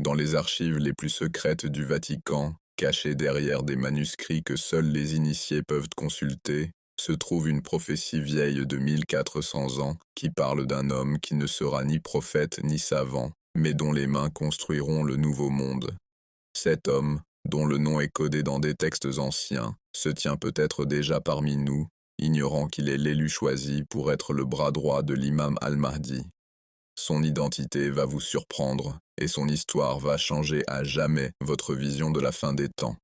Dans les archives les plus secrètes du Vatican, cachées derrière des manuscrits que seuls les initiés peuvent consulter, se trouve une prophétie vieille de 1400 ans qui parle d'un homme qui ne sera ni prophète ni savant, mais dont les mains construiront le nouveau monde. Cet homme, dont le nom est codé dans des textes anciens, se tient peut-être déjà parmi nous, ignorant qu'il est l'élu choisi pour être le bras droit de l'imam al-Mahdi. Son identité va vous surprendre, et son histoire va changer à jamais votre vision de la fin des temps.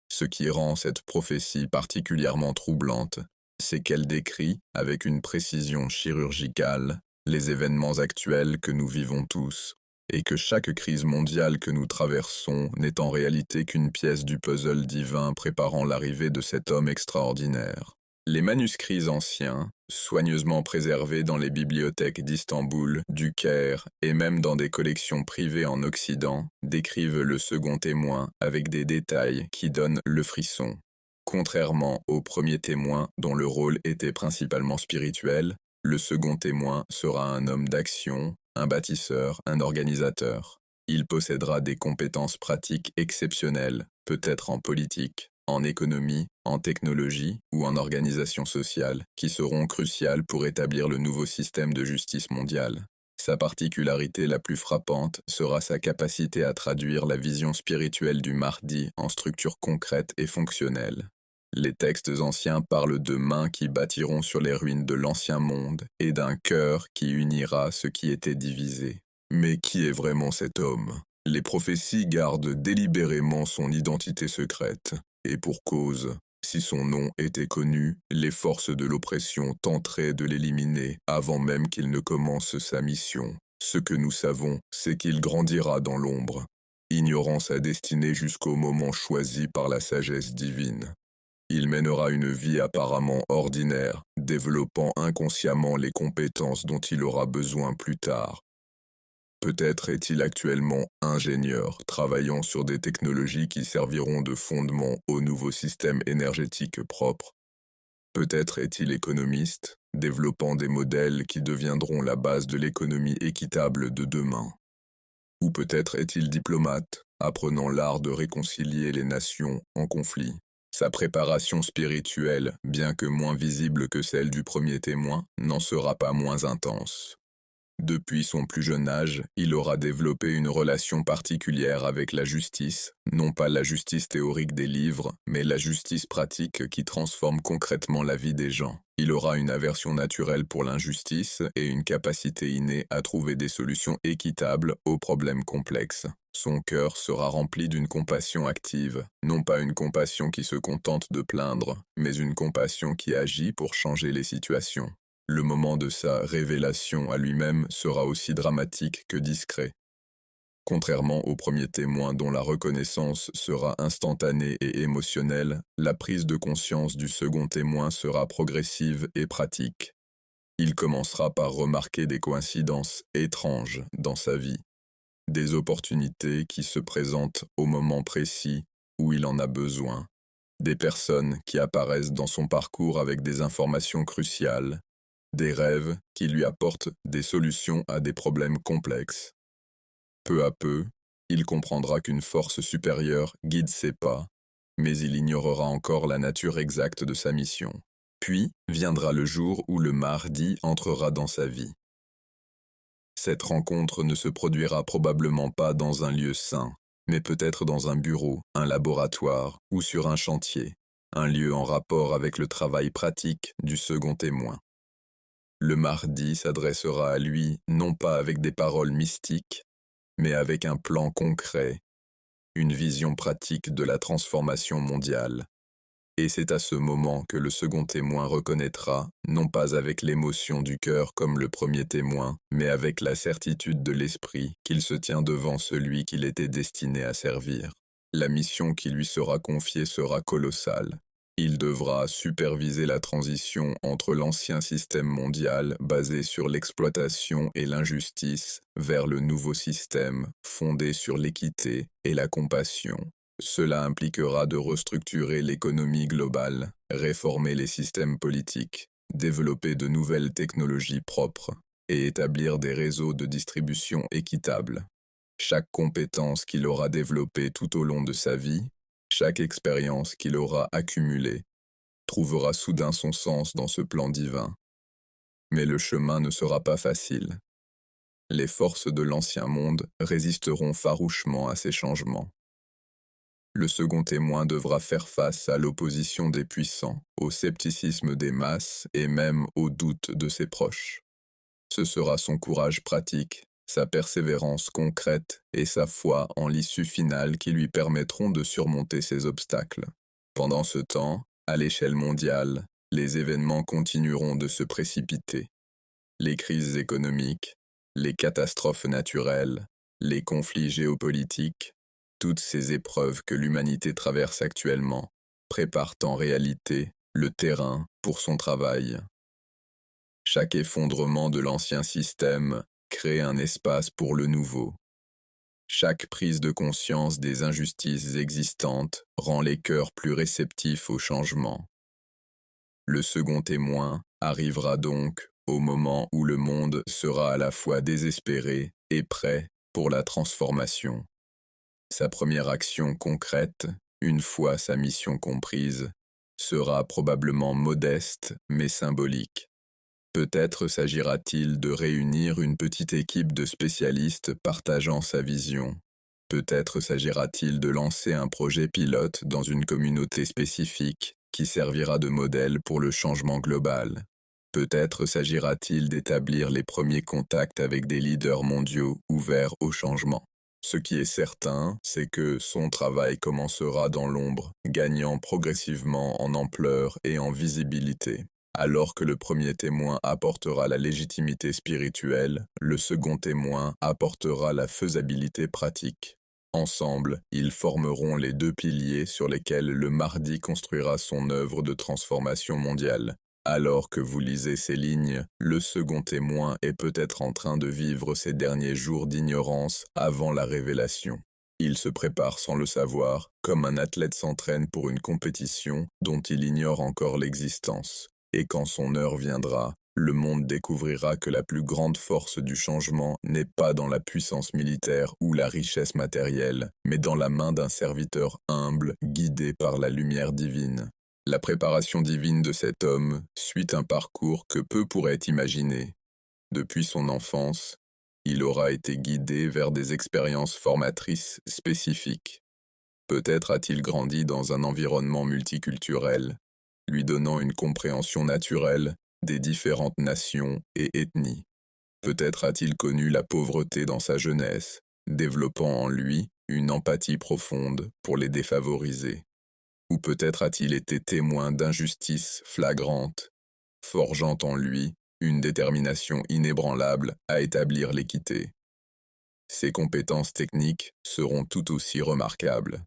Ce qui rend cette prophétie particulièrement troublante, c'est qu'elle décrit, avec une précision chirurgicale, les événements actuels que nous vivons tous, et que chaque crise mondiale que nous traversons n'est en réalité qu'une pièce du puzzle divin préparant l'arrivée de cet homme extraordinaire. Les manuscrits anciens, soigneusement préservés dans les bibliothèques d'Istanbul, du Caire et même dans des collections privées en Occident, décrivent le second témoin avec des détails qui donnent le frisson. Contrairement au premier témoin dont le rôle était principalement spirituel, le second témoin sera un homme d'action, un bâtisseur, un organisateur. Il possédera des compétences pratiques exceptionnelles, peut-être en politique, en économie, en technologie ou en organisation sociale, qui seront cruciales pour établir le nouveau système de justice mondiale. Sa particularité la plus frappante sera sa capacité à traduire la vision spirituelle du Mahdi en structures concrètes et fonctionnelles. Les textes anciens parlent de mains qui bâtiront sur les ruines de l'ancien monde et d'un cœur qui unira ce qui était divisé. Mais qui est vraiment cet homme? Les prophéties gardent délibérément son identité secrète. Et pour cause, si son nom était connu, les forces de l'oppression tenteraient de l'éliminer avant même qu'il ne commence sa mission. Ce que nous savons, c'est qu'il grandira dans l'ombre, ignorant sa destinée jusqu'au moment choisi par la sagesse divine. Il mènera une vie apparemment ordinaire, développant inconsciemment les compétences dont il aura besoin plus tard. Peut-être est-il actuellement ingénieur, travaillant sur des technologies qui serviront de fondement au nouveau système énergétique propre. Peut-être est-il économiste, développant des modèles qui deviendront la base de l'économie équitable de demain. Ou peut-être est-il diplomate, apprenant l'art de réconcilier les nations en conflit. Sa préparation spirituelle, bien que moins visible que celle du premier témoin, n'en sera pas moins intense. Depuis son plus jeune âge, il aura développé une relation particulière avec la justice, non pas la justice théorique des livres, mais la justice pratique qui transforme concrètement la vie des gens. Il aura une aversion naturelle pour l'injustice et une capacité innée à trouver des solutions équitables aux problèmes complexes. Son cœur sera rempli d'une compassion active, non pas une compassion qui se contente de plaindre, mais une compassion qui agit pour changer les situations. Le moment de sa révélation à lui-même sera aussi dramatique que discret. Contrairement au premier témoin dont la reconnaissance sera instantanée et émotionnelle, la prise de conscience du second témoin sera progressive et pratique. Il commencera par remarquer des coïncidences étranges dans sa vie, des opportunités qui se présentent au moment précis où il en a besoin, des personnes qui apparaissent dans son parcours avec des informations cruciales, des rêves qui lui apportent des solutions à des problèmes complexes. Peu à peu, il comprendra qu'une force supérieure guide ses pas, mais il ignorera encore la nature exacte de sa mission. Puis viendra le jour où le Mahdi entrera dans sa vie. Cette rencontre ne se produira probablement pas dans un lieu sain, mais peut-être dans un bureau, un laboratoire ou sur un chantier, un lieu en rapport avec le travail pratique du second témoin. Le Mahdi s'adressera à lui non pas avec des paroles mystiques, mais avec un plan concret, une vision pratique de la transformation mondiale. Et c'est à ce moment que le second témoin reconnaîtra, non pas avec l'émotion du cœur comme le premier témoin, mais avec la certitude de l'esprit qu'il se tient devant celui qu'il était destiné à servir. La mission qui lui sera confiée sera colossale. Il devra superviser la transition entre l'ancien système mondial basé sur l'exploitation et l'injustice vers le nouveau système fondé sur l'équité et la compassion. Cela impliquera de restructurer l'économie globale, réformer les systèmes politiques, développer de nouvelles technologies propres et établir des réseaux de distribution équitables. Chaque compétence qu'il aura développée tout au long de sa vie, chaque expérience qu'il aura accumulée, trouvera soudain son sens dans ce plan divin. Mais le chemin ne sera pas facile. Les forces de l'ancien monde résisteront farouchement à ces changements. Le second témoin devra faire face à l'opposition des puissants, au scepticisme des masses et même au doute de ses proches. Ce sera son courage pratique, sa persévérance concrète et sa foi en l'issue finale qui lui permettront de surmonter ces obstacles. Pendant ce temps, à l'échelle mondiale, les événements continueront de se précipiter. Les crises économiques, les catastrophes naturelles, les conflits géopolitiques, toutes ces épreuves que l'humanité traverse actuellement préparent en réalité le terrain pour son travail. Chaque effondrement de l'ancien système crée un espace pour le nouveau. Chaque prise de conscience des injustices existantes rend les cœurs plus réceptifs au changement. Le second témoin arrivera donc au moment où le monde sera à la fois désespéré et prêt pour la transformation. Sa première action concrète, une fois sa mission comprise, sera probablement modeste mais symbolique. Peut-être s'agira-t-il de réunir une petite équipe de spécialistes partageant sa vision. Peut-être s'agira-t-il de lancer un projet pilote dans une communauté spécifique qui servira de modèle pour le changement global. Peut-être s'agira-t-il d'établir les premiers contacts avec des leaders mondiaux ouverts au changement. Ce qui est certain, c'est que son travail commencera dans l'ombre, gagnant progressivement en ampleur et en visibilité. Alors que le premier témoin apportera la légitimité spirituelle, le second témoin apportera la faisabilité pratique. Ensemble, ils formeront les deux piliers sur lesquels le Mahdi construira son œuvre de transformation mondiale. Alors que vous lisez ces lignes, le second témoin est peut-être en train de vivre ses derniers jours d'ignorance avant la révélation. Il se prépare sans le savoir, comme un athlète s'entraîne pour une compétition dont il ignore encore l'existence. Et quand son heure viendra, le monde découvrira que la plus grande force du changement n'est pas dans la puissance militaire ou la richesse matérielle, mais dans la main d'un serviteur humble, guidé par la lumière divine. La préparation divine de cet homme suit un parcours que peu pourraient imaginer. Depuis son enfance, il aura été guidé vers des expériences formatrices spécifiques. Peut-être a-t-il grandi dans un environnement multiculturel, lui donnant une compréhension naturelle des différentes nations et ethnies. Peut-être a-t-il connu la pauvreté dans sa jeunesse, développant en lui une empathie profonde pour les défavorisés. Ou peut-être a-t-il été témoin d'injustices flagrantes, forgeant en lui une détermination inébranlable à établir l'équité. Ses compétences techniques seront tout aussi remarquables.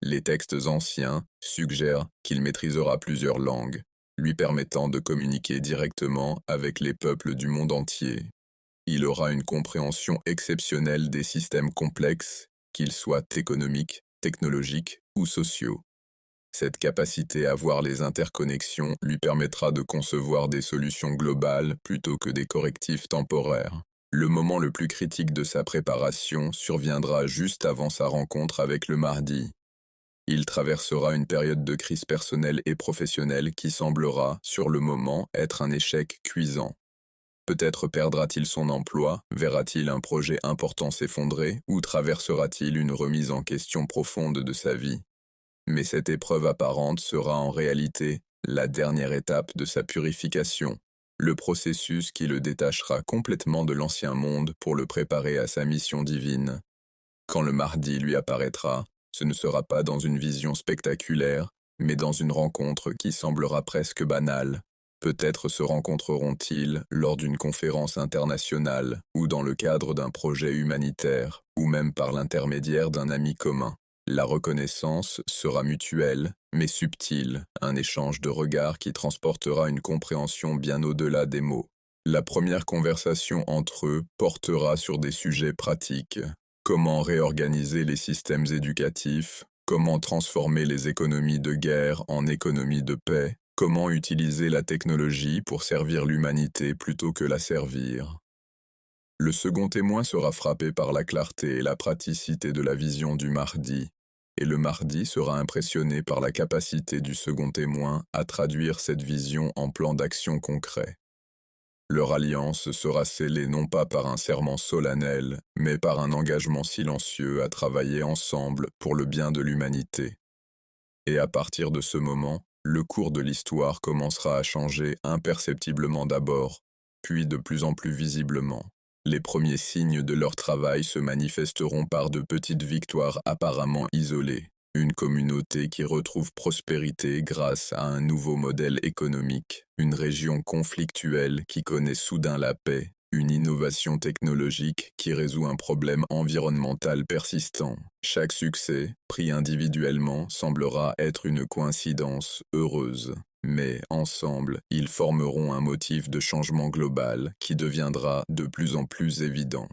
Les textes anciens suggèrent qu'il maîtrisera plusieurs langues, lui permettant de communiquer directement avec les peuples du monde entier. Il aura une compréhension exceptionnelle des systèmes complexes, qu'ils soient économiques, technologiques ou sociaux. Cette capacité à voir les interconnexions lui permettra de concevoir des solutions globales plutôt que des correctifs temporaires. Le moment le plus critique de sa préparation surviendra juste avant sa rencontre avec le Mahdi. Il traversera une période de crise personnelle et professionnelle qui semblera, sur le moment, être un échec cuisant. Peut-être perdra-t-il son emploi, verra-t-il un projet important s'effondrer, ou traversera-t-il une remise en question profonde de sa vie. Mais cette épreuve apparente sera en réalité la dernière étape de sa purification, le processus qui le détachera complètement de l'ancien monde pour le préparer à sa mission divine. Quand le Mahdi lui apparaîtra, ce ne sera pas dans une vision spectaculaire, mais dans une rencontre qui semblera presque banale. Peut-être se rencontreront-ils lors d'une conférence internationale, ou dans le cadre d'un projet humanitaire, ou même par l'intermédiaire d'un ami commun. La reconnaissance sera mutuelle, mais subtile, un échange de regards qui transportera une compréhension bien au-delà des mots. La première conversation entre eux portera sur des sujets pratiques. Comment réorganiser les systèmes éducatifs, comment transformer les économies de guerre en économies de paix, comment utiliser la technologie pour servir l'humanité plutôt que la servir. Le second témoin sera frappé par la clarté et la praticité de la vision du mardi, et le mardi sera impressionné par la capacité du second témoin à traduire cette vision en plan d'action concret. Leur alliance sera scellée non pas par un serment solennel, mais par un engagement silencieux à travailler ensemble pour le bien de l'humanité. Et à partir de ce moment, le cours de l'histoire commencera à changer imperceptiblement d'abord, puis de plus en plus visiblement. Les premiers signes de leur travail se manifesteront par de petites victoires apparemment isolées. Une communauté qui retrouve prospérité grâce à un nouveau modèle économique, une région conflictuelle qui connaît soudain la paix, une innovation technologique qui résout un problème environnemental persistant. Chaque succès, pris individuellement, semblera être une coïncidence heureuse. Mais, ensemble, ils formeront un motif de changement global qui deviendra de plus en plus évident.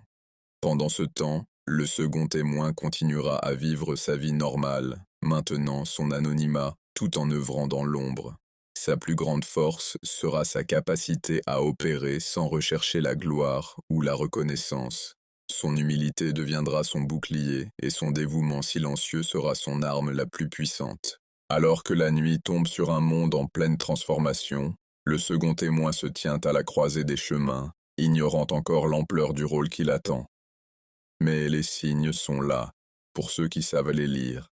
Pendant ce temps, le second témoin continuera à vivre sa vie normale, maintenant son anonymat, tout en œuvrant dans l'ombre. Sa plus grande force sera sa capacité à opérer sans rechercher la gloire ou la reconnaissance. Son humilité deviendra son bouclier et son dévouement silencieux sera son arme la plus puissante. Alors que la nuit tombe sur un monde en pleine transformation, le second témoin se tient à la croisée des chemins, ignorant encore l'ampleur du rôle qui l'attend. Mais les signes sont là, pour ceux qui savent les lire.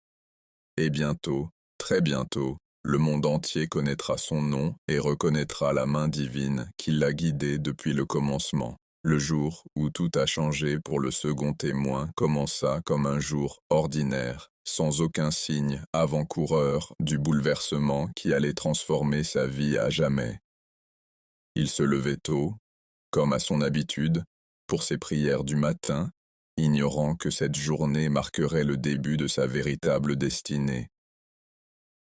Et bientôt, très bientôt, le monde entier connaîtra son nom et reconnaîtra la main divine qui l'a guidé depuis le commencement. Le jour où tout a changé pour le second témoin commença comme un jour ordinaire, sans aucun signe avant-coureur du bouleversement qui allait transformer sa vie à jamais. Il se levait tôt, comme à son habitude, pour ses prières du matin, ignorant que cette journée marquerait le début de sa véritable destinée.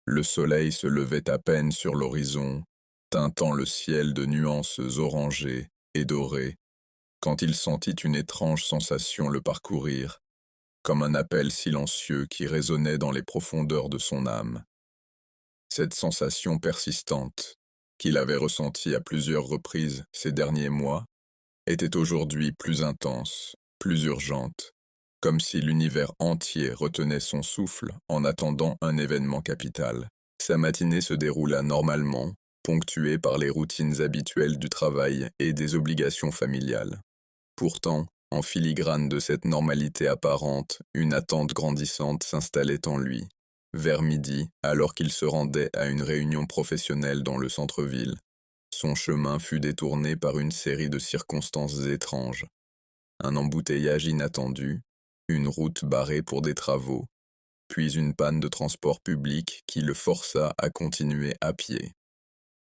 Le soleil se levait à peine sur l'horizon, teintant le ciel de nuances orangées et dorées, quand il sentit une étrange sensation le parcourir, comme un appel silencieux qui résonnait dans les profondeurs de son âme. Cette sensation persistante, qu'il avait ressentie à plusieurs reprises ces derniers mois, était aujourd'hui plus intense, plus urgente, comme si l'univers entier retenait son souffle en attendant un événement capital. Sa matinée se déroula normalement, ponctuée par les routines habituelles du travail et des obligations familiales. Pourtant, en filigrane de cette normalité apparente, une attente grandissante s'installait en lui. Vers midi, alors qu'il se rendait à une réunion professionnelle dans le centre-ville, son chemin fut détourné par une série de circonstances étranges. Un embouteillage inattendu, une route barrée pour des travaux, puis une panne de transport public qui le força à continuer à pied.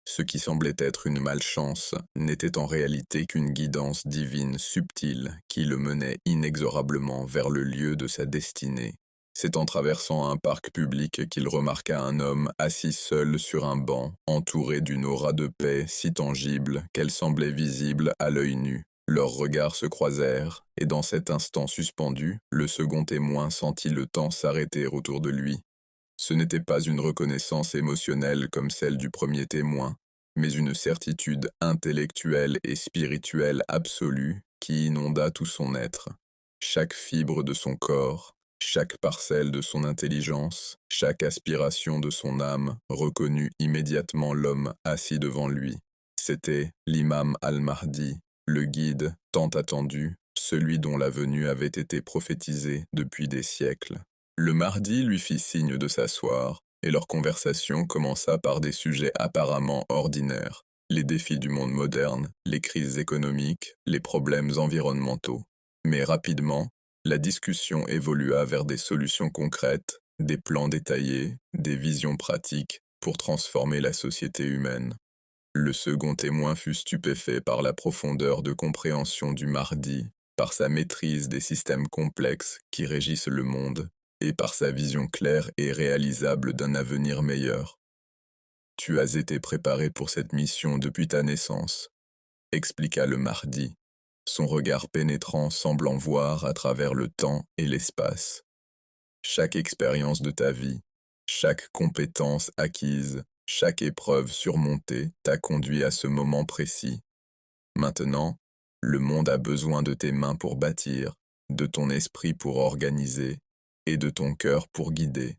Ce qui semblait être une malchance n'était en réalité qu'une guidance divine subtile qui le menait inexorablement vers le lieu de sa destinée. C'est en traversant un parc public qu'il remarqua un homme assis seul sur un banc, entouré d'une aura de paix si tangible qu'elle semblait visible à l'œil nu. Leurs regards se croisèrent, et dans cet instant suspendu, le second témoin sentit le temps s'arrêter autour de lui. Ce n'était pas une reconnaissance émotionnelle comme celle du premier témoin, mais une certitude intellectuelle et spirituelle absolue qui inonda tout son être. Chaque fibre de son corps, chaque parcelle de son intelligence, chaque aspiration de son âme reconnut immédiatement l'homme assis devant lui. C'était l'imam al-Mahdi, le guide tant attendu, celui dont la venue avait été prophétisée depuis des siècles. Le mardi lui fit signe de s'asseoir, et leur conversation commença par des sujets apparemment ordinaires, les défis du monde moderne, les crises économiques, les problèmes environnementaux. Mais rapidement, la discussion évolua vers des solutions concrètes, des plans détaillés, des visions pratiques pour transformer la société humaine. Le second témoin fut stupéfait par la profondeur de compréhension du mardi, par sa maîtrise des systèmes complexes qui régissent le monde, et par sa vision claire et réalisable d'un avenir meilleur. Tu as été préparé pour cette mission depuis ta naissance, expliqua le mardi, son regard pénétrant semblant voir à travers le temps et l'espace. Chaque expérience de ta vie, chaque compétence acquise, chaque épreuve surmontée t'a conduit à ce moment précis. Maintenant, Le monde a besoin de tes mains pour bâtir, de ton esprit pour organiser, et de ton cœur pour guider.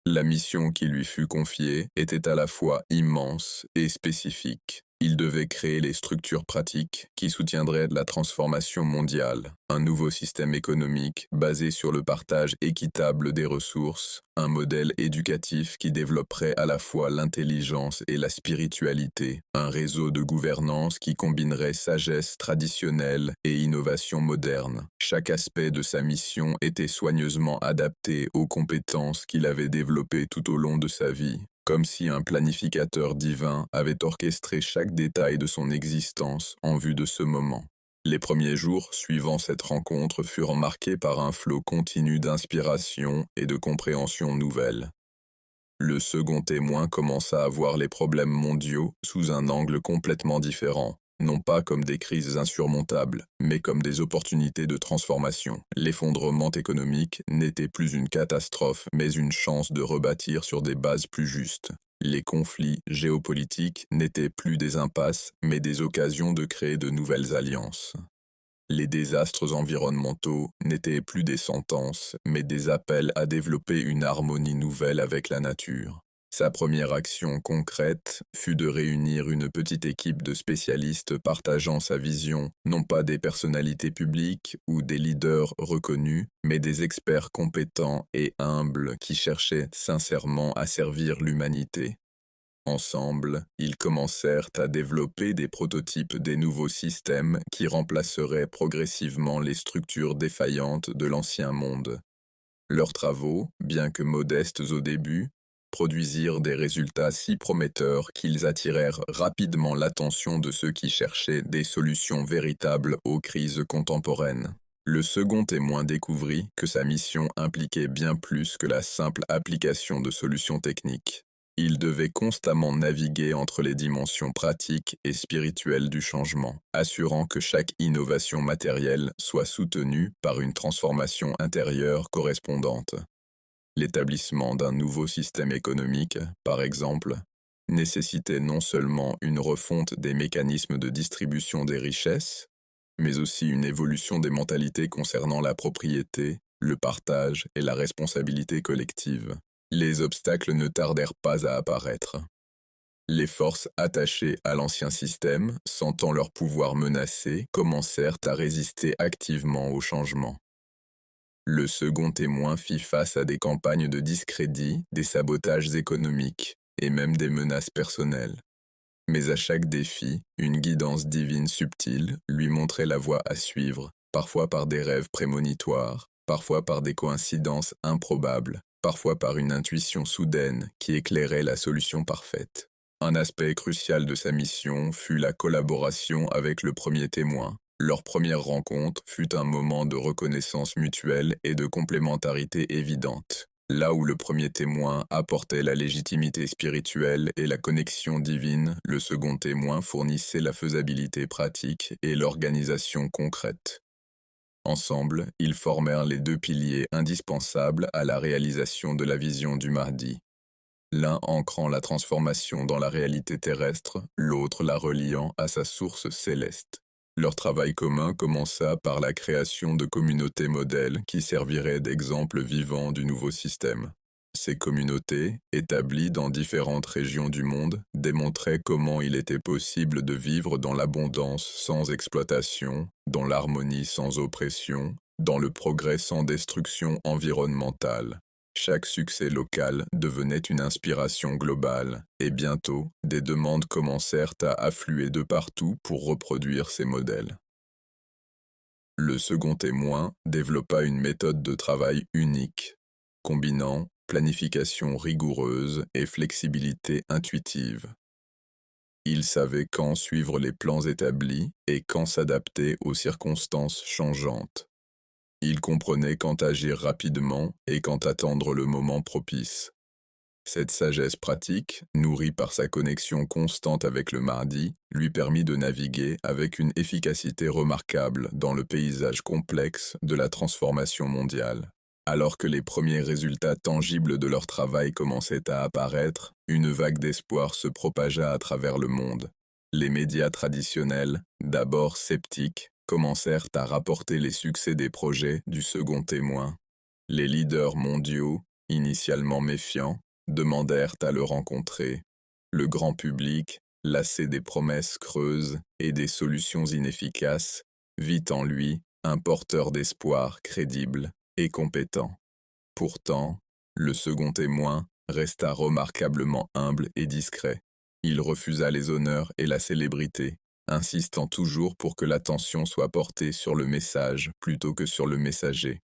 La mission qui lui fut confiée était à la fois immense et spécifique. Il devait créer les structures pratiques qui soutiendraient la transformation mondiale, un nouveau système économique basé sur le partage équitable des ressources, un modèle éducatif qui développerait à la fois l'intelligence et la spiritualité, un réseau de gouvernance qui combinerait sagesse traditionnelle et innovation moderne. Chaque aspect de sa mission était soigneusement adapté aux compétences qu'il avait développées tout au long de sa vie, comme si un planificateur divin avait orchestré chaque détail de son existence en vue de ce moment. Les premiers jours suivant cette rencontre furent marqués par un flot continu d'inspiration et de compréhension nouvelle. Le second témoin commença à voir les problèmes mondiaux sous un angle complètement différent, non pas comme des crises insurmontables, mais comme des opportunités de transformation. L'effondrement économique n'était plus une catastrophe, mais une chance de rebâtir sur des bases plus justes. Les conflits géopolitiques n'étaient plus des impasses, mais des occasions de créer de nouvelles alliances. Les désastres environnementaux n'étaient plus des sentences, mais des appels à développer une harmonie nouvelle avec la nature. Sa première action concrète fut de réunir une petite équipe de spécialistes partageant sa vision, non pas des personnalités publiques ou des leaders reconnus, mais des experts compétents et humbles qui cherchaient sincèrement à servir l'humanité. Ensemble, ils commencèrent à développer des prototypes des nouveaux systèmes qui remplaceraient progressivement les structures défaillantes de l'ancien monde. Leurs travaux, bien que modestes au début, produisirent des résultats si prometteurs qu'ils attirèrent rapidement l'attention de ceux qui cherchaient des solutions véritables aux crises contemporaines. Le second témoin découvrit que sa mission impliquait bien plus que la simple application de solutions techniques. Il devait constamment naviguer entre les dimensions pratiques et spirituelles du changement, assurant que chaque innovation matérielle soit soutenue par une transformation intérieure correspondante. L'établissement d'un nouveau système économique, par exemple, nécessitait non seulement une refonte des mécanismes de distribution des richesses, mais aussi une évolution des mentalités concernant la propriété, le partage et la responsabilité collective. Les obstacles ne tardèrent pas à apparaître. Les forces attachées à l'ancien système, sentant leur pouvoir menacé, commencèrent à résister activement au changement. Le second témoin fit face à des campagnes de discrédit, des sabotages économiques et même des menaces personnelles. Mais à chaque défi, une guidance divine subtile lui montrait la voie à suivre, parfois par des rêves prémonitoires, parfois par des coïncidences improbables, parfois par une intuition soudaine qui éclairait la solution parfaite. Un aspect crucial de sa mission fut la collaboration avec le premier témoin. Leur première rencontre fut un moment de reconnaissance mutuelle et de complémentarité évidente. Là où le premier témoin apportait la légitimité spirituelle et la connexion divine, le second témoin fournissait la faisabilité pratique et l'organisation concrète. Ensemble, ils formèrent les deux piliers indispensables à la réalisation de la vision du Mahdi. L'un ancrant la transformation dans la réalité terrestre, l'autre la reliant à sa source céleste. Leur travail commun commença par la création de communautés modèles qui serviraient d'exemple vivant du nouveau système. Ces communautés, établies dans différentes régions du monde, démontraient comment il était possible de vivre dans l'abondance sans exploitation, dans l'harmonie sans oppression, dans le progrès sans destruction environnementale. Chaque succès local devenait une inspiration globale, et bientôt, des demandes commencèrent à affluer de partout pour reproduire ces modèles. Le second témoin développa une méthode de travail unique, combinant planification rigoureuse et flexibilité intuitive. Il savait quand suivre les plans établis et quand s'adapter aux circonstances changeantes. Il comprenait quand agir rapidement et quand attendre le moment propice. Cette sagesse pratique, nourrie par sa connexion constante avec le Mahdi, lui permit de naviguer avec une efficacité remarquable dans le paysage complexe de la transformation mondiale. Alors que les premiers résultats tangibles de leur travail commençaient à apparaître, une vague d'espoir se propagea à travers le monde. Les médias traditionnels, d'abord sceptiques, commencèrent à rapporter les succès des projets du second témoin. Les leaders mondiaux, initialement méfiants, demandèrent à le rencontrer. Le grand public, lassé des promesses creuses et des solutions inefficaces, vit en lui un porteur d'espoir crédible et compétent. Pourtant, le second témoin resta remarquablement humble et discret. Il refusa les honneurs et la célébrité, insistant toujours pour que l'attention soit portée sur le message plutôt que sur le messager.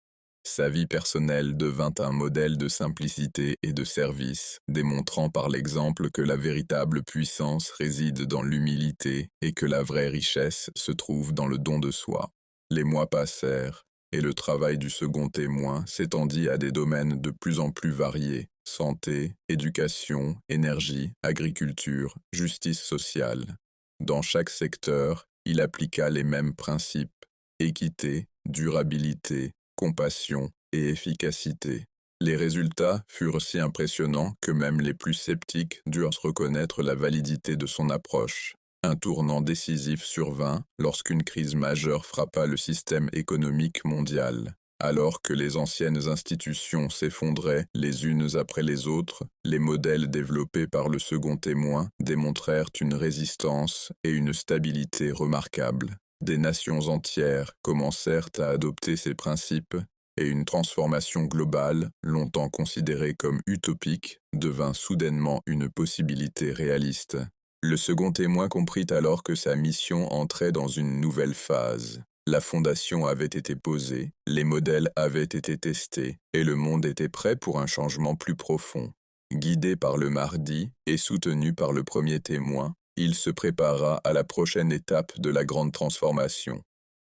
Sa vie personnelle devint un modèle de simplicité et de service, démontrant par l'exemple que la véritable puissance réside dans l'humilité et que la vraie richesse se trouve dans le don de soi. Les mois passèrent, et le travail du second témoin s'étendit à des domaines de plus en plus variés: santé, éducation, énergie, agriculture, justice sociale. Dans chaque secteur, il appliqua les mêmes principes: équité, durabilité, compassion et efficacité. Les résultats furent si impressionnants que même les plus sceptiques durent reconnaître la validité de son approche. Un tournant décisif survint lorsqu'une crise majeure frappa le système économique mondial. Alors que les anciennes institutions s'effondraient les unes après les autres, les modèles développés par le second témoin démontrèrent une résistance et une stabilité remarquables. Des nations entières commencèrent à adopter ces principes, et une transformation globale, longtemps considérée comme utopique, devint soudainement une possibilité réaliste. Le second témoin comprit alors que sa mission entrait dans une nouvelle phase. La fondation avait été posée, les modèles avaient été testés, et le monde était prêt pour un changement plus profond. Guidé par le Mahdi et soutenu par le premier témoin, il se prépara à la prochaine étape de la grande transformation: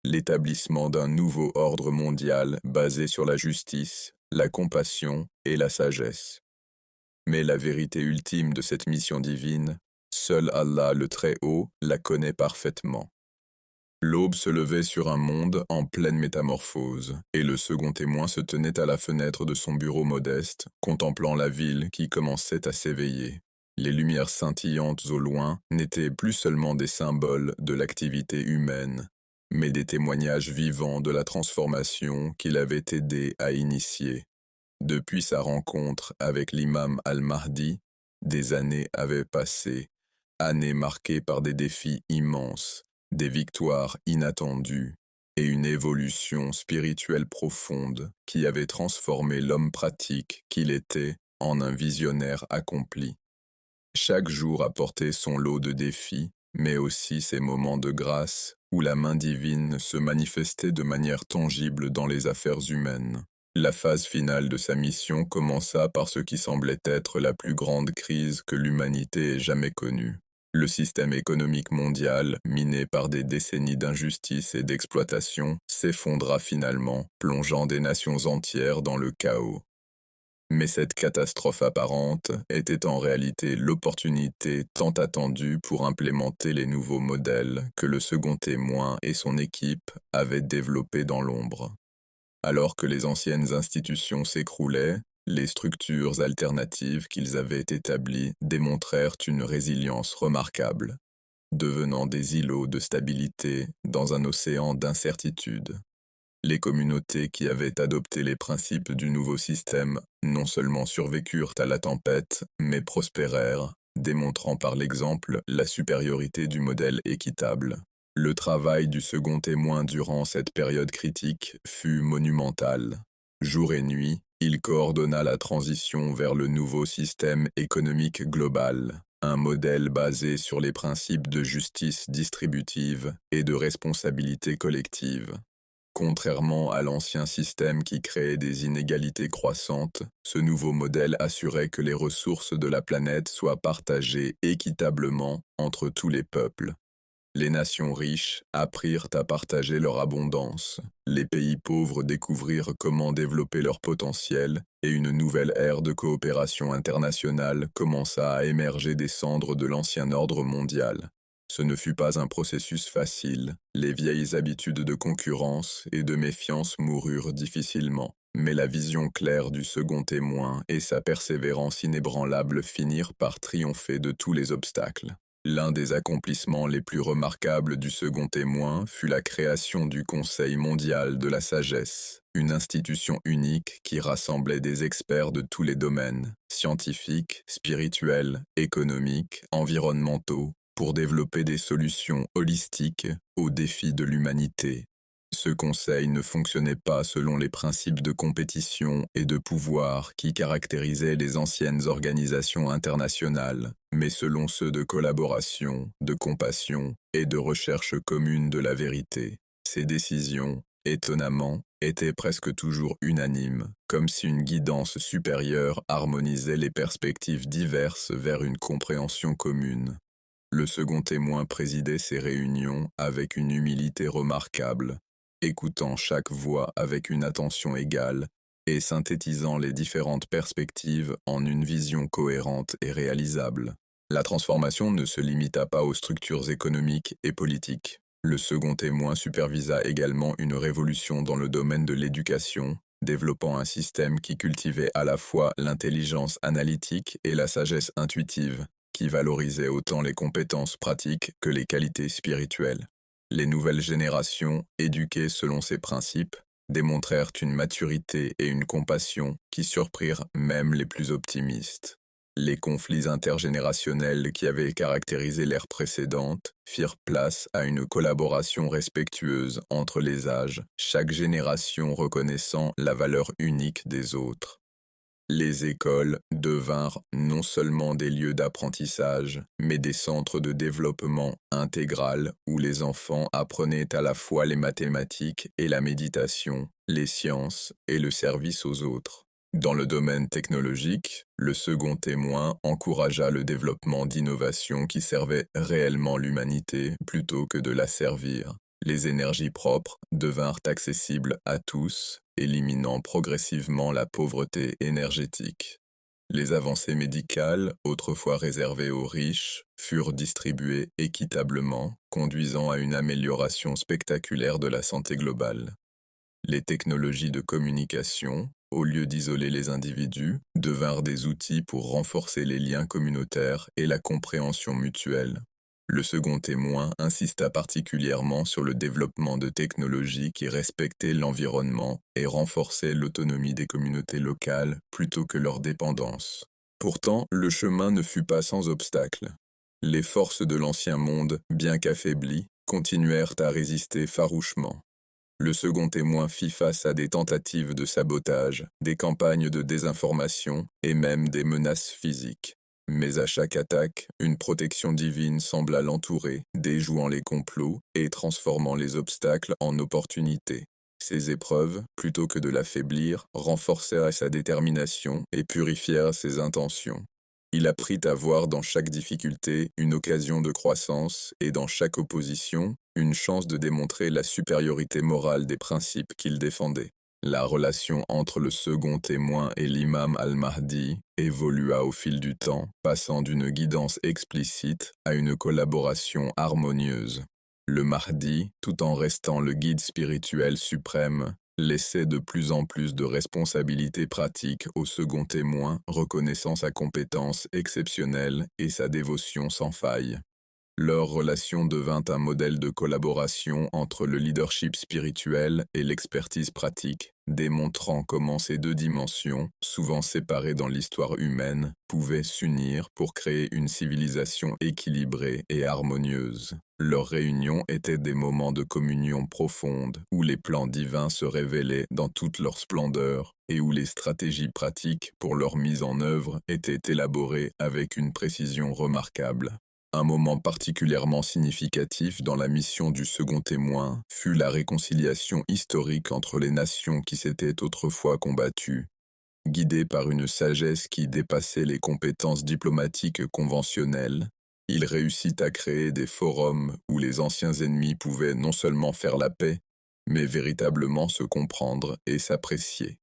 l'établissement d'un nouveau ordre mondial basé sur la justice, la compassion et la sagesse. Mais la vérité ultime de cette mission divine, seul Allah le Très-Haut la connaît parfaitement. L'aube se levait sur un monde en pleine métamorphose, et le second témoin se tenait à la fenêtre de son bureau modeste, contemplant la ville qui commençait à s'éveiller. Les lumières scintillantes au loin n'étaient plus seulement des symboles de l'activité humaine, mais des témoignages vivants de la transformation qu'il avait aidé à initier. Depuis sa rencontre avec l'imam al-Mahdi, des années avaient passé, années marquées par des défis immenses, des victoires inattendues et une évolution spirituelle profonde qui avait transformé l'homme pratique qu'il était en un visionnaire accompli. Chaque jour apportait son lot de défis, mais aussi ses moments de grâce où la main divine se manifestait de manière tangible dans les affaires humaines. La phase finale de sa mission commença par ce qui semblait être la plus grande crise que l'humanité ait jamais connue. Le système économique mondial, miné par des décennies d'injustice et d'exploitation, s'effondra finalement, plongeant des nations entières dans le chaos. Mais cette catastrophe apparente était en réalité l'opportunité tant attendue pour implémenter les nouveaux modèles que le second témoin et son équipe avaient développés dans l'ombre. Alors que les anciennes institutions s'écroulaient, les structures alternatives qu'ils avaient établies démontrèrent une résilience remarquable, devenant des îlots de stabilité dans un océan d'incertitude. Les communautés qui avaient adopté les principes du nouveau système non seulement survécurent à la tempête, mais prospérèrent, démontrant par l'exemple la supériorité du modèle équitable. Le travail du second témoin durant cette période critique fut monumental. Jour et nuit, il coordonna la transition vers le nouveau système économique global, un modèle basé sur les principes de justice distributive et de responsabilité collective. Contrairement à l'ancien système qui créait des inégalités croissantes, ce nouveau modèle assurait que les ressources de la planète soient partagées équitablement entre tous les peuples. Les nations riches apprirent à partager leur abondance, les pays pauvres découvrirent comment développer leur potentiel, et une nouvelle ère de coopération internationale commença à émerger des cendres de l'ancien ordre mondial. Ce ne fut pas un processus facile, les vieilles habitudes de concurrence et de méfiance moururent difficilement, mais la vision claire du second témoin et sa persévérance inébranlable finirent par triompher de tous les obstacles. L'un des accomplissements les plus remarquables du second témoin fut la création du Conseil mondial de la sagesse, une institution unique qui rassemblait des experts de tous les domaines, scientifiques, spirituels, économiques, environnementaux, pour développer des solutions holistiques aux défis de l'humanité. Ce conseil ne fonctionnait pas selon les principes de compétition et de pouvoir qui caractérisaient les anciennes organisations internationales, mais selon ceux de collaboration, de compassion et de recherche commune de la vérité. Ces décisions, étonnamment, étaient presque toujours unanimes, comme si une guidance supérieure harmonisait les perspectives diverses vers une compréhension commune. Le second témoin présidait ces réunions avec une humilité remarquable, écoutant chaque voix avec une attention égale et synthétisant les différentes perspectives en une vision cohérente et réalisable. La transformation ne se limita pas aux structures économiques et politiques. Le second témoin supervisa également une révolution dans le domaine de l'éducation, développant un système qui cultivait à la fois l'intelligence analytique et la sagesse intuitive, qui valorisait autant les compétences pratiques que les qualités spirituelles. Les nouvelles générations, éduquées selon ces principes, démontrèrent une maturité et une compassion qui surprirent même les plus optimistes. Les conflits intergénérationnels qui avaient caractérisé l'ère précédente firent place à une collaboration respectueuse entre les âges, chaque génération reconnaissant la valeur unique des autres. Les écoles devinrent non seulement des lieux d'apprentissage, mais des centres de développement intégral où les enfants apprenaient à la fois les mathématiques et la méditation, les sciences et le service aux autres. Dans le domaine technologique, le second témoin encouragea le développement d'innovations qui servaient réellement l'humanité plutôt que de la servir. Les énergies propres devinrent accessibles à tous, éliminant progressivement la pauvreté énergétique. Les avancées médicales, autrefois réservées aux riches, furent distribuées équitablement, conduisant à une amélioration spectaculaire de la santé globale. Les technologies de communication, au lieu d'isoler les individus, devinrent des outils pour renforcer les liens communautaires et la compréhension mutuelle. Le second témoin insista particulièrement sur le développement de technologies qui respectaient l'environnement et renforçaient l'autonomie des communautés locales plutôt que leur dépendance. Pourtant, le chemin ne fut pas sans obstacles. Les forces de l'ancien monde, bien qu'affaiblies, continuèrent à résister farouchement. Le second témoin fit face à des tentatives de sabotage, des campagnes de désinformation et même des menaces physiques. Mais à chaque attaque, une protection divine sembla l'entourer, déjouant les complots et transformant les obstacles en opportunités. Ces épreuves, plutôt que de l'affaiblir, renforcèrent sa détermination et purifièrent ses intentions. Il apprit à voir dans chaque difficulté une occasion de croissance et dans chaque opposition, une chance de démontrer la supériorité morale des principes qu'il défendait. La relation entre le second témoin et l'imam al-Mahdi évolua au fil du temps, passant d'une guidance explicite à une collaboration harmonieuse. Le Mahdi, tout en restant le guide spirituel suprême, laissait de plus en plus de responsabilités pratiques au second témoin, reconnaissant sa compétence exceptionnelle et sa dévotion sans faille. Leur relation devint un modèle de collaboration entre le leadership spirituel et l'expertise pratique, démontrant comment ces deux dimensions, souvent séparées dans l'histoire humaine, pouvaient s'unir pour créer une civilisation équilibrée et harmonieuse. Leurs réunions étaient des moments de communion profonde, où les plans divins se révélaient dans toute leur splendeur, et où les stratégies pratiques pour leur mise en œuvre étaient élaborées avec une précision remarquable. Un moment particulièrement significatif dans la mission du second témoin fut la réconciliation historique entre les nations qui s'étaient autrefois combattues. Guidé par une sagesse qui dépassait les compétences diplomatiques conventionnelles, il réussit à créer des forums où les anciens ennemis pouvaient non seulement faire la paix, mais véritablement se comprendre et s'apprécier.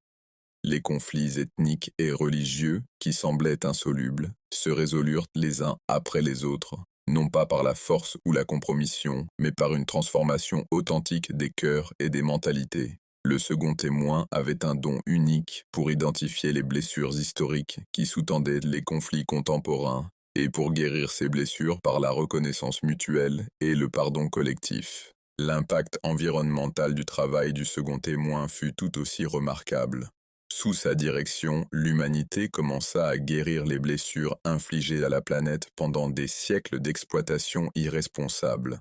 Les conflits ethniques et religieux, qui semblaient insolubles, se résolurent les uns après les autres, non pas par la force ou la compromission, mais par une transformation authentique des cœurs et des mentalités. Le second témoin avait un don unique pour identifier les blessures historiques qui sous-tendaient les conflits contemporains et pour guérir ses blessures par la reconnaissance mutuelle et le pardon collectif. L'impact environnemental du travail du second témoin fut tout aussi remarquable. Sous sa direction, l'humanité commença à guérir les blessures infligées à la planète pendant des siècles d'exploitation irresponsable.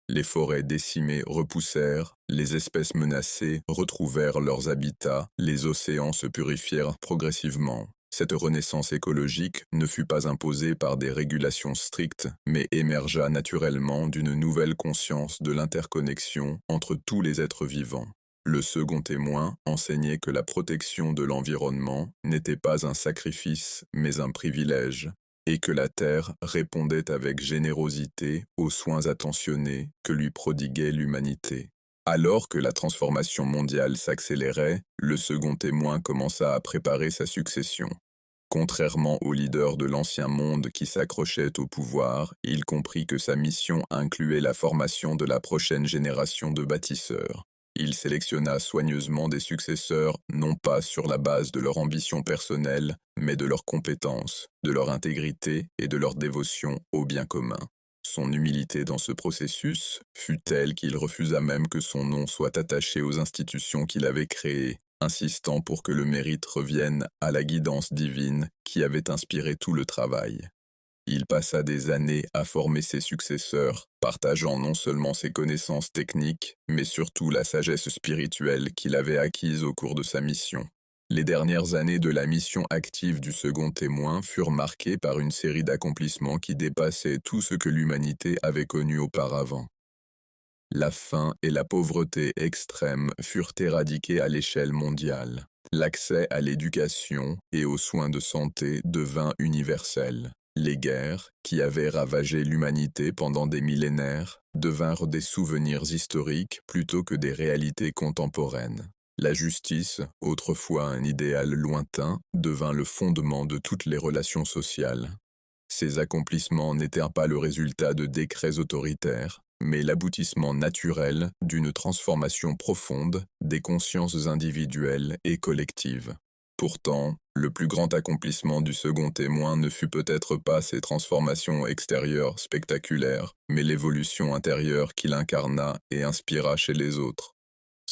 Les forêts décimées repoussèrent, les espèces menacées retrouvèrent leurs habitats, les océans se purifièrent progressivement. Cette renaissance écologique ne fut pas imposée par des régulations strictes, mais émergea naturellement d'une nouvelle conscience de l'interconnexion entre tous les êtres vivants. Le second témoin enseignait que la protection de l'environnement n'était pas un sacrifice, mais un privilège, et que la terre répondait avec générosité aux soins attentionnés que lui prodiguait l'humanité. Alors que la transformation mondiale s'accélérait, le second témoin commença à préparer sa succession. Contrairement aux leaders de l'ancien monde qui s'accrochaient au pouvoir, il comprit que sa mission incluait la formation de la prochaine génération de bâtisseurs. Il sélectionna soigneusement des successeurs, non pas sur la base de leur ambition personnelle, mais de leurs compétences, de leur intégrité et de leur dévotion au bien commun. Son humilité dans ce processus fut telle qu'il refusa même que son nom soit attaché aux institutions qu'il avait créées, insistant pour que le mérite revienne à la guidance divine qui avait inspiré tout le travail. Il passa des années à former ses successeurs, partageant non seulement ses connaissances techniques, mais surtout la sagesse spirituelle qu'il avait acquise au cours de sa mission. Les dernières années de la mission active du second témoin furent marquées par une série d'accomplissements qui dépassaient tout ce que l'humanité avait connu auparavant. La faim et la pauvreté extrême furent éradiquées à l'échelle mondiale. L'accès à l'éducation et aux soins de santé devint universel. Les guerres, qui avaient ravagé l'humanité pendant des millénaires, devinrent des souvenirs historiques plutôt que des réalités contemporaines. La justice, autrefois un idéal lointain, devint le fondement de toutes les relations sociales. Ces accomplissements n'étaient pas le résultat de décrets autoritaires, mais l'aboutissement naturel d'une transformation profonde des consciences individuelles et collectives. Pourtant, le plus grand accomplissement du second témoin ne fut peut-être pas ces transformations extérieures spectaculaires, mais l'évolution intérieure qu'il incarna et inspira chez les autres.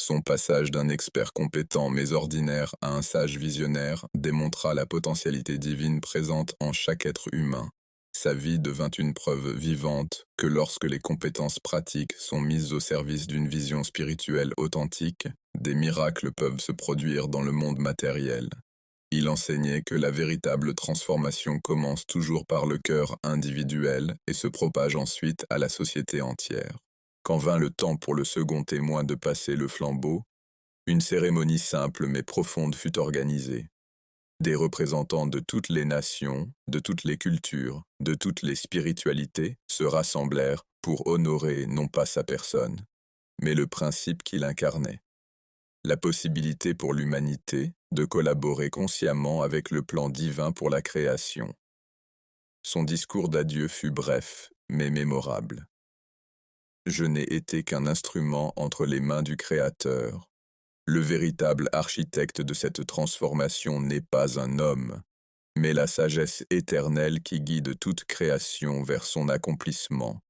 Son passage d'un expert compétent mais ordinaire à un sage visionnaire démontra la potentialité divine présente en chaque être humain. Sa vie devint une preuve vivante que lorsque les compétences pratiques sont mises au service d'une vision spirituelle authentique, des miracles peuvent se produire dans le monde matériel. Il enseignait que la véritable transformation commence toujours par le cœur individuel et se propage ensuite à la société entière. Quand vint le temps pour le second témoin de passer le flambeau, une cérémonie simple mais profonde fut organisée. Des représentants de toutes les nations, de toutes les cultures, de toutes les spiritualités se rassemblèrent pour honorer non pas sa personne, mais le principe qu'il incarnait. La possibilité pour l'humanité de collaborer consciemment avec le plan divin pour la création. Son discours d'adieu fut bref, mais mémorable. Je n'ai été qu'un instrument entre les mains du Créateur. Le véritable architecte de cette transformation n'est pas un homme, mais la sagesse éternelle qui guide toute création vers son accomplissement.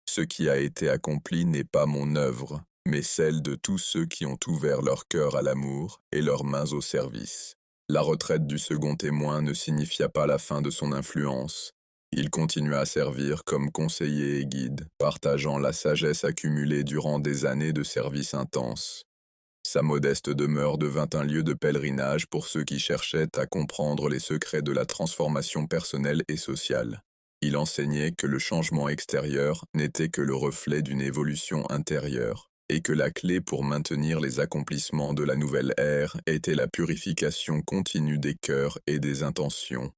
Ce qui a été accompli n'est pas mon œuvre, mais celle de tous ceux qui ont ouvert leur cœur à l'amour et leurs mains au service. La retraite du second témoin ne signifia pas la fin de son influence. Il continua à servir comme conseiller et guide, partageant la sagesse accumulée durant des années de service intense. Sa modeste demeure devint un lieu de pèlerinage pour ceux qui cherchaient à comprendre les secrets de la transformation personnelle et sociale. Il enseignait que le changement extérieur n'était que le reflet d'une évolution intérieure, et que la clé pour maintenir les accomplissements de la nouvelle ère était la purification continue des cœurs et des intentions.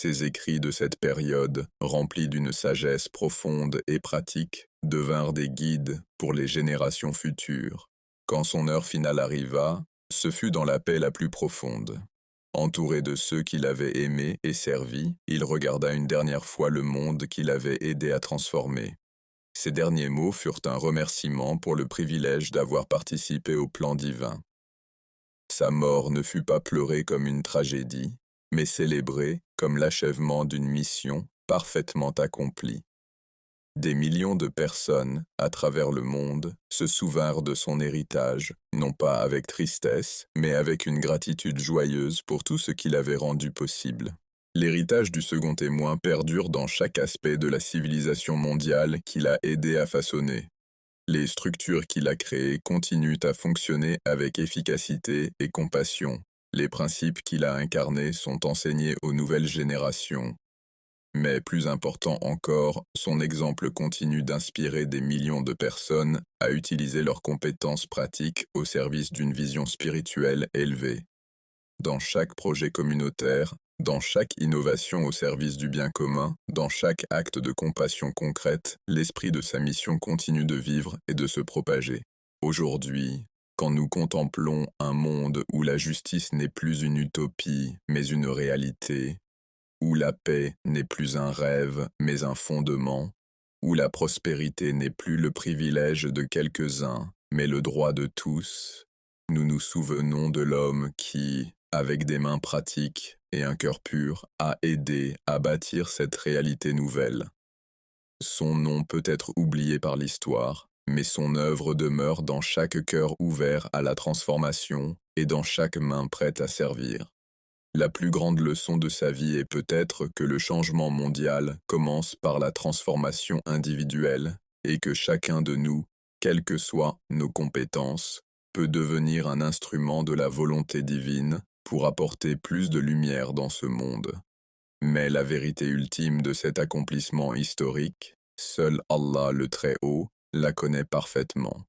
Ses écrits de cette période, remplis d'une sagesse profonde et pratique, devinrent des guides pour les générations futures. Quand son heure finale arriva, ce fut dans la paix la plus profonde. Entouré de ceux qu'il avait aimés et servis, il regarda une dernière fois le monde qu'il avait aidé à transformer. Ses derniers mots furent un remerciement pour le privilège d'avoir participé au plan divin. Sa mort ne fut pas pleurée comme une tragédie, mais célébrée comme l'achèvement d'une mission parfaitement accompli. Des millions de personnes, à travers le monde, se souvinrent de son héritage, non pas avec tristesse, mais avec une gratitude joyeuse pour tout ce qu'il avait rendu possible. L'héritage du second témoin perdure dans chaque aspect de la civilisation mondiale qu'il a aidé à façonner. Les structures qu'il a créées continuent à fonctionner avec efficacité et compassion. Les principes qu'il a incarnés sont enseignés aux nouvelles générations. Mais plus important encore, son exemple continue d'inspirer des millions de personnes à utiliser leurs compétences pratiques au service d'une vision spirituelle élevée. Dans chaque projet communautaire, dans chaque innovation au service du bien commun, dans chaque acte de compassion concrète, l'esprit de sa mission continue de vivre et de se propager. Aujourd'hui, quand nous contemplons un monde où la justice n'est plus une utopie, mais une réalité, où la paix n'est plus un rêve, mais un fondement, où la prospérité n'est plus le privilège de quelques-uns, mais le droit de tous, nous nous souvenons de l'homme qui, avec des mains pratiques et un cœur pur, a aidé à bâtir cette réalité nouvelle. Son nom peut être oublié par l'histoire, mais son œuvre demeure dans chaque cœur ouvert à la transformation et dans chaque main prête à servir. La plus grande leçon de sa vie est peut-être que le changement mondial commence par la transformation individuelle et que chacun de nous, quelles que soient nos compétences, peut devenir un instrument de la volonté divine pour apporter plus de lumière dans ce monde. Mais la vérité ultime de cet accomplissement historique, seul Allah le Très-Haut la connaît parfaitement.